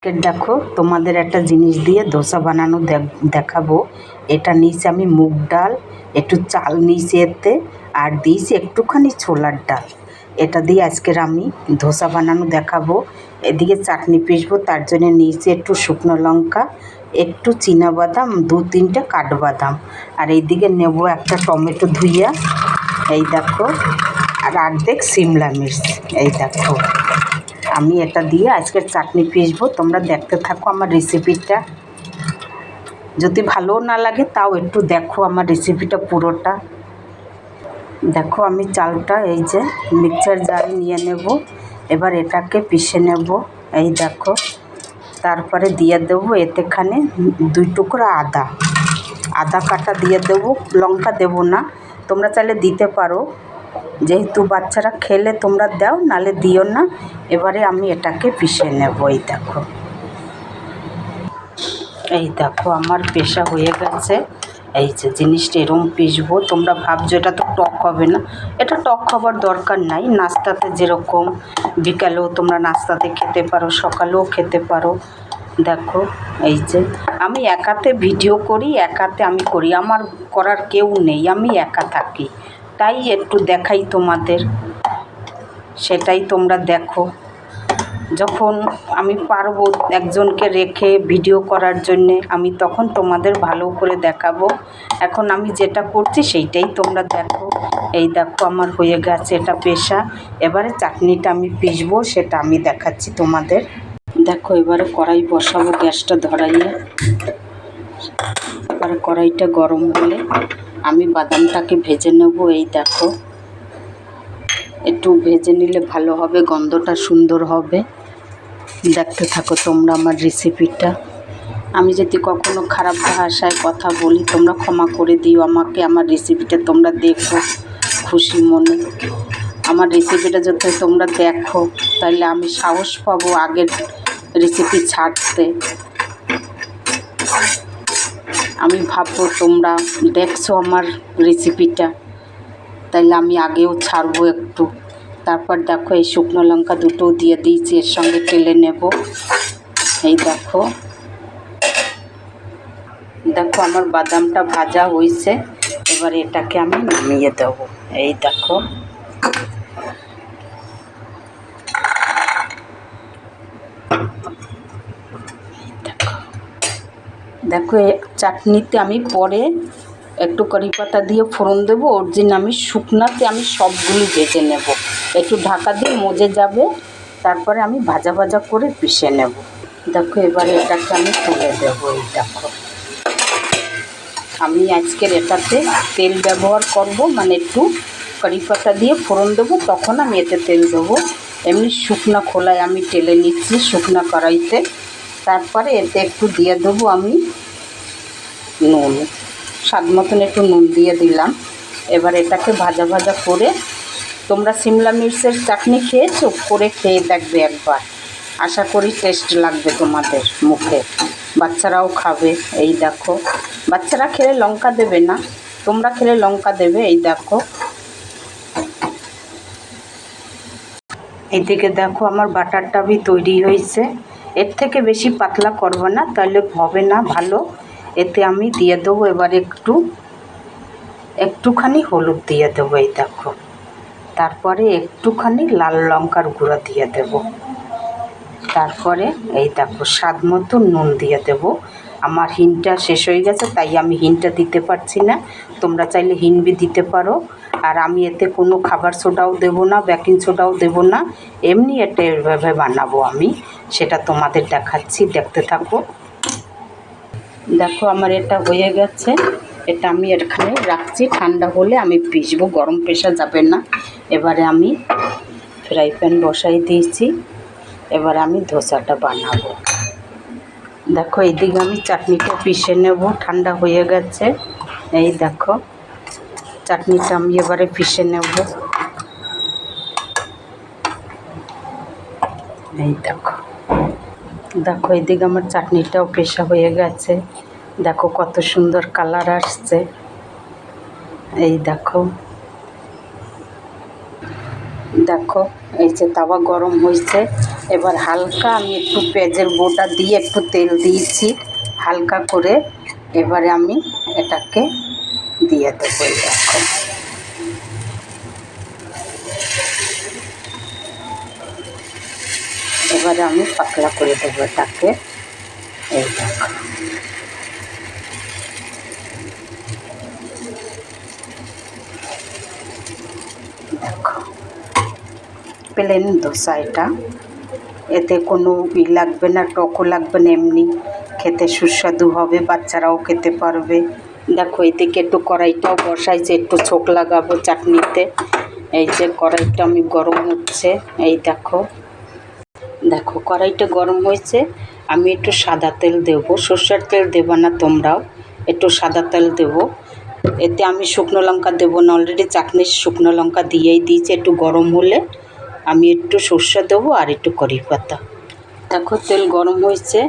দেখো তোমাদের একটা জিনিস দিয়ে ধোসা বানানো দেখাবো। এটা নিয়েছি আমি মুগ ডাল, একটু চাল নিয়েছি এতে, আর দিয়েছি একটুখানি ছোলার ডাল। এটা দিয়ে আজকের আমি ধোসা বানানো দেখাবো। এদিকে চাটনি পিসবো, তার জন্য নিয়েছি একটু শুকনো লঙ্কা, একটু চীনাবাদাম, 2-3টে কাঠবাদাম, আর এইদিকে নেব একটা টমেটো ধুইয়া, এই দেখো, আর অর্ধেক সিমলা মির্চ। এই দেখো আমি এটা দিয়ে আজকের চাটনি পিসবো। তোমরা দেখতে থাকো আমার রেসিপিটা। যদি ভালো না লাগে তাও একটু দেখো আমার রেসিপিটা পুরোটা। দেখো আমি চালটা এই যে মিক্সচার জারে নিয়ে নেব, এবার এটাকে পিষে নেব। এই দেখো, তারপরে দিয়ে দেবো এতেখানে 2 টুকরা আদা কাটা দিয়ে দেবো। লঙ্কা দেব না, তোমরা চাইলে দিতে পারো, যেহেতু বাচ্চারা খেলে তোমরা দাও, নালে দিও না। এবারে আমি এটাকে পিষে নেব। এই দেখো আমার পেশা হয়ে গেছে। এই যে জিনিসটা এরম পিসবো। তোমরা ভাবছো এটা তো টক হবে না, এটা টক খাবার দরকার নাই। নাস্তাতে যেরকম বিকালেও তোমরা নাস্তাতে খেতে পারো, সকালেও খেতে পারো। দেখো এই যে আমি একাতে ভিডিও করি, একাতে আমি করি, আমার করার কেউ নেই, আমি একা থাকি, তাই একটু দেখাই তোমাদের। সেটাই তোমরা দেখো। যখন আমি পারবো একজনকে রেখে ভিডিও করার জন্যে, আমি তখন তোমাদের ভালো করে দেখাবো। এখন আমি যেটা করছি সেইটাই তোমরা দেখো। এই দেখো আমার হয়ে গেছে এটা পেশা। এবারে চাটনিটা আমি পিসবো, সেটা আমি দেখাচ্ছি তোমাদের। দেখো এবারে কড়াই বসাবো, গ্যাসটা ধরাইয়ে। এবারে কড়াইটা গরম হলে আমি বাদামটাকে ভেজে নেব। এই দেখো, একটু ভেজে নিলে ভালো হবে, গন্ধটা সুন্দর হবে। দেখতে থাকো তোমরা আমার রেসিপিটা। আমি যদি কখনো খারাপ ভাষায় কথা বলি তোমরা ক্ষমা করে দিও আমাকে। আমার রেসিপিটা তোমরা দেখো খুশি মনে। আমার রেসিপিটা যদি তোমরা দেখো তাহলে আমি সাহস পাবো আগের রেসিপি ছাড়তে। আমি ভাববো তোমরা দেখছো আমার রেসিপিটা, তাইলে আমি আগেও ছাড়বো একটু। তারপর দেখো এই শুকনো লঙ্কা দুটোও দিয়ে দিয়েছি, এর সঙ্গে টেলে নেব। এই দেখো, দেখো আমার বাদামটা ভাজা হয়েছে। এবার এটাকে আমি নামিয়ে দেব। এই দেখো, দেখো চাটনিতে আমি পরে একটু কারি পাতা দিয়ে ফোড়ন দেবো। ওর জন্য আমি শুকনাতে আমি সবগুলি ভেজে নেব, একটু ঢাকা দিয়ে মজে যাবে, তারপরে আমি ভাজা ভাজা করে পিষে নেব। দেখো এবারে এটাকে আমি তুলে দেবো। এই দেখো আমি আজকের এটাতে তেল ব্যবহার করব, মানে একটু কারি পাতা দিয়ে ফোড়ন দেবো, তখন আমি এতে তেল দেবো। এমনি শুকনা খোলায় আমি টেলে নিচ্ছি শুকনা কড়াইতে। তারপরে এতে একটু দিয়ে দেবো আমি নুন, স্বাদ মতন একটু নুন দিয়ে দিলাম। এবার এটাকে ভাজা ভাজা করে, তোমরা সিমলা মির্চের চাটনি খেয়েছো? করে খেয়ে দেখবে একবার, আশা করি টেস্ট লাগবে তোমাদের মুখে, বাচ্চারাও খাবে। এই দেখো, বাচ্চারা খেলে লঙ্কা দেবে না, তোমরা খেলে লঙ্কা দেবে। এই দেখো, এইদিকে দেখো আমার বাটারটা भी তৈরি হয়েছে। এর থেকে বেশি পাতলা করব না, তাহলে হবে না ভালো। এতে আমি দিয়ে দেবো এবার একটুখানি হলুদ দিয়ে দেবো। এই দেখো, তারপরে একটুখানি লাল লঙ্কার গুঁড়ো দিয়ে দেব। তারপরে এই দেখো স্বাদ মতো নুন দিয়ে দেব। আমার হিংটা শেষ হয়ে গেছে, তাই আমি হিংটা দিতে পারছি না, তোমরা চাইলে হিংবি দিতে পারো। আর আমি এতে কোনো খাবার সোডাও দেব না, বেকিং সোডাও দেব না, এমনি এটা এভাবে বানাবো আমি, সেটা তোমাদের দেখাচ্ছি, দেখতে থাকো। দেখো আমার এটা হয়ে গেছে, এটা আমি এখানে রাখছি, ঠান্ডা হলে আমি পিসবো, গরম পেশা যাবে না। এবারে আমি ফ্রাই প্যান বসাই দিয়েছি, এবার আমি ধোসাটা বানাবো। দেখো এইদিকে আমি চাটনিটা পিষে নেব, ঠান্ডা হয়ে গেছে। এই দেখো চাটনিটা আমি এবারে পিষে নেব। এই দেখো, দেখো এইদিকে আমার চাটনিটাও পেশা হয়ে গেছে। দেখো কত সুন্দর কালার আসছে। এই দেখো, দেখো এই যে তাওয়া গরম হয়েছে, এবার হালকা আমি একটু পেঁয়াজের বোটা দিয়ে একটু তেল দিয়েছি হালকা করে। এবারে আমি এটাকে দিয়ে দেবো। দেখো এবারে আমি পাতলা করে দেবো এটাকে। এই দেখো দেখো প্লেন দোসা এটা, এতে কোনো লাগবে না, টকও লাগবে না, এমনি খেতে সুস্বাদু হবে, বাচ্চারাও খেতে পারবে। দেখো এদিকে একটু কড়াইটাও বসাইছে, একটু ছোক লাগাবো চাটনিতে। এই যে কড়াইটা আমি গরম হচ্ছে, এই দেখো দেখো কড়াইটা গরম হয়েছে। আমি একটু সাদা তেল দেব, সর্ষের তেল দেবো না তোমরাও, একটু সাদা তেল দেব। এতে আমি শুকনো লঙ্কা দেবো না, অলরেডি চাটনির শুকনো লঙ্কা দিয়েই দিয়েছি। একটু গরম হলে আমি একটু সর্ষে দেবো আর একটু কারি পাতা। দেখো তেল গরম হয়েছে,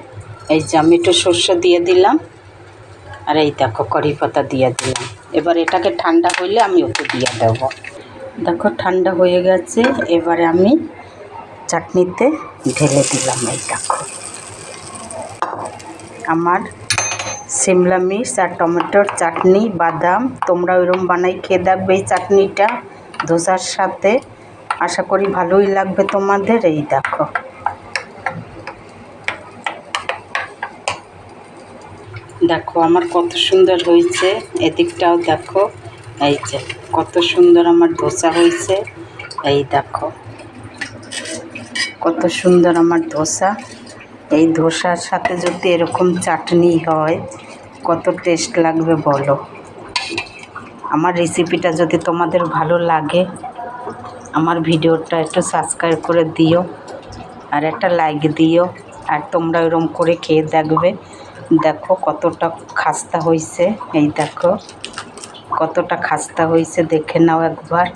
এই যে আমি একটু সর্ষে দিয়ে দিলাম আর এই দেখো কারি পাতা দিয়ে দিলাম। এবার এটাকে ঠান্ডা হইলে আমি ওকে দিয়ে দেবো। দেখো ঠান্ডা হয়ে গেছে, এবারে আমি চাটনিতে ঢেলে দিলাম। এই দেখো আমার সিমলা মির্চ আর টমেটোর চাটনি, বাদাম, তোমরা ওইরকম বানাই খেয়ে দেখবে এই চাটনিটা ধোসার সাথে। আশা করি ভালোই লাগবে তোমাদের। এই দেখো দেখো আমার কত সুন্দর হয়েছে, এদিকটাও দেখো। এই যে কত সুন্দর আমার ধোসা হয়েছে। এই দেখো কত সুন্দর আমার ধোসা। এই ধোসার সাথে যদি এরকম চাটনি হয় কত টেস্ট লাগবে বলো। আমার রেসিপিটা যদি তোমাদের ভালো লাগে আমার ভিডিওটা একটু সাবস্ক্রাইব করে দিও আর একটা লাইক দিও। আর তোমরা এরকম করে খেয়ে দেখবে। দেখো কতটা খাস্তা হয়েছে, এই দেখো কতটা খাস্তা হয়েছে, দেখে নাও একবার।